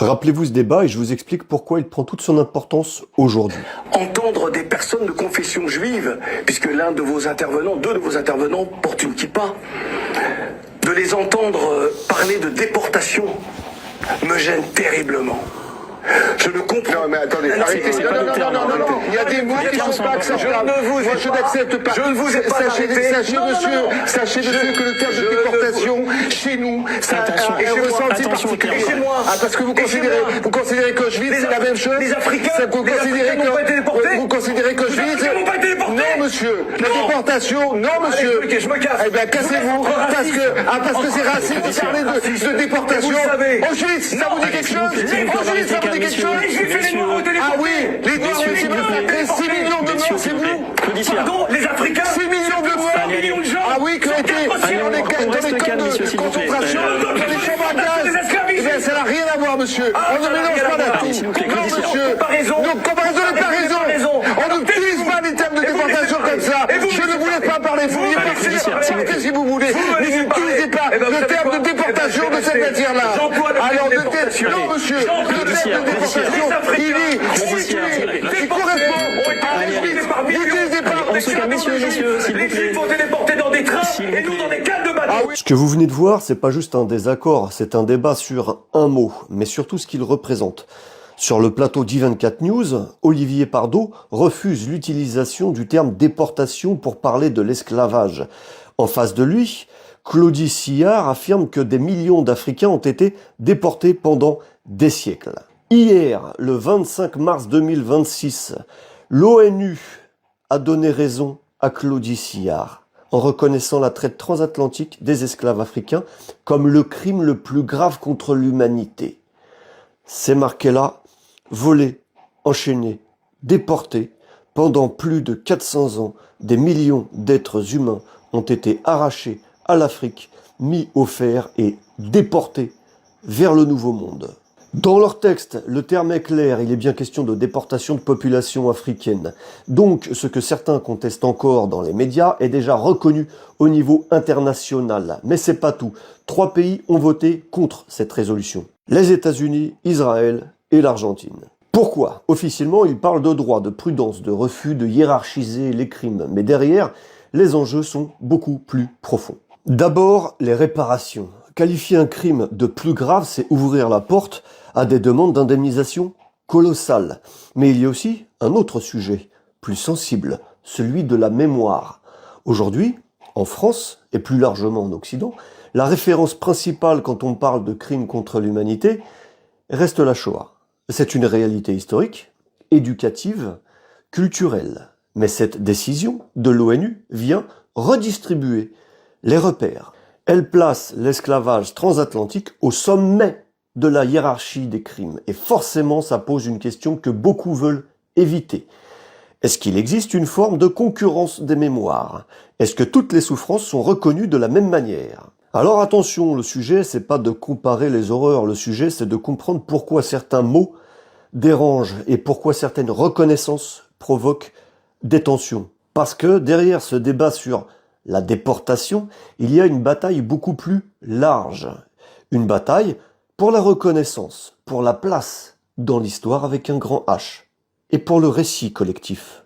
Rappelez-vous ce débat et je vous explique pourquoi il prend toute son importance aujourd'hui. Entendre des personnes de confession juive, puisque deux de vos intervenants portent une kippa, de les entendre parler de déportation me gêne terriblement. Je ne comprends. Non mais attendez, arrêtez. Non. Il y a des mots qui ne sont pas acceptables. Je n'accepte pas. Je ne vous ai pas arrêté. Sachez, monsieur, que le terme de déportation, chez nous, ça a un ressenti particulier. Chez moi. Ah, parce que vous considérez qu'Auschwitz, c'est la même chose. Les Africains n'ont pas été déportés. Vous considérez qu'Auschwitz. Les Africains n'ont pas été déportés. Non, monsieur. La déportation, non, monsieur. Allez, je me casse. Eh bien, cassez-vous. Parce que c'est raciste de parler de déportation. Auschwitz, ça vous dit quelque chose? Auschwitz, ça vous dit quelque chose? Ah oui, les Noirs ont été massacrés, 6 millions de morts, c'est vous? Pardon, les Africains? 6 millions de morts, 6 millions de gens. Ah oui, qui ont été dans les camps de concentration, dans les chambres à gaz. Eh bien, ça n'a rien à voir, monsieur. On ne mélange pas la tout. Non, monsieur. Donc, comparaison n'est pas raison. On n'utilise pas les termes de déportation comme ça. Je ne voulais pas parler. Vous vouliez partir si vous voulez. Mais n'utilisez pas le terme de déportation de cette matière-là. Alors, non, monsieur. Le terme de déportation, il correspond à n'utilisez pas. Les Juifs ont été déportés dans des trains et nous dans des cales de bateaux. Ce que vous venez de voir, c'est pas juste un désaccord, c'est un débat sur un mot, mais surtout ce qu'il représente. Sur le plateau d'I24 News, Olivier Pardo refuse l'utilisation du terme déportation pour parler de l'esclavage. En face de lui, Claudie Sillard affirme que des millions d'Africains ont été déportés pendant des siècles. Hier, le 25 mars 2026, l'ONU a donné raison à Claudie Sillard en reconnaissant la traite transatlantique des esclaves africains comme le crime le plus grave contre l'humanité. C'est marqué là, volés, enchaînés, déportés. Pendant plus de 400 ans, des millions d'êtres humains ont été arrachés à l'Afrique, mis au fer et déportés vers le Nouveau Monde. Dans leur texte, le terme est clair, il est bien question de déportation de populations africaines. Donc, ce que certains contestent encore dans les médias est déjà reconnu au niveau international. Mais c'est pas tout. 3 pays ont voté contre cette résolution. Les États-Unis, Israël et l'Argentine. Pourquoi? Officiellement, ils parlent de droit, de prudence, de refus de hiérarchiser les crimes. Mais derrière, les enjeux sont beaucoup plus profonds. D'abord, les réparations. Qualifier un crime de plus grave, c'est ouvrir la porte à des demandes d'indemnisation colossales. Mais il y a aussi un autre sujet, plus sensible, celui de la mémoire. Aujourd'hui, en France, et plus largement en Occident, la référence principale quand on parle de crimes contre l'humanité reste la Shoah. C'est une réalité historique, éducative, culturelle. Mais cette décision de l'ONU vient redistribuer les repères. Elle place l'esclavage transatlantique au sommet de la hiérarchie des crimes. Et forcément, ça pose une question que beaucoup veulent éviter. Est-ce qu'il existe une forme de concurrence des mémoires? Est-ce que toutes les souffrances sont reconnues de la même manière? Alors attention, le sujet, c'est pas de comparer les horreurs. Le sujet, c'est de comprendre pourquoi certains mots dérangent et pourquoi certaines reconnaissances provoquent des tensions. Parce que derrière ce débat sur la déportation, il y a une bataille beaucoup plus large. Une bataille pour la reconnaissance, pour la place dans l'histoire avec un grand H, et pour le récit collectif.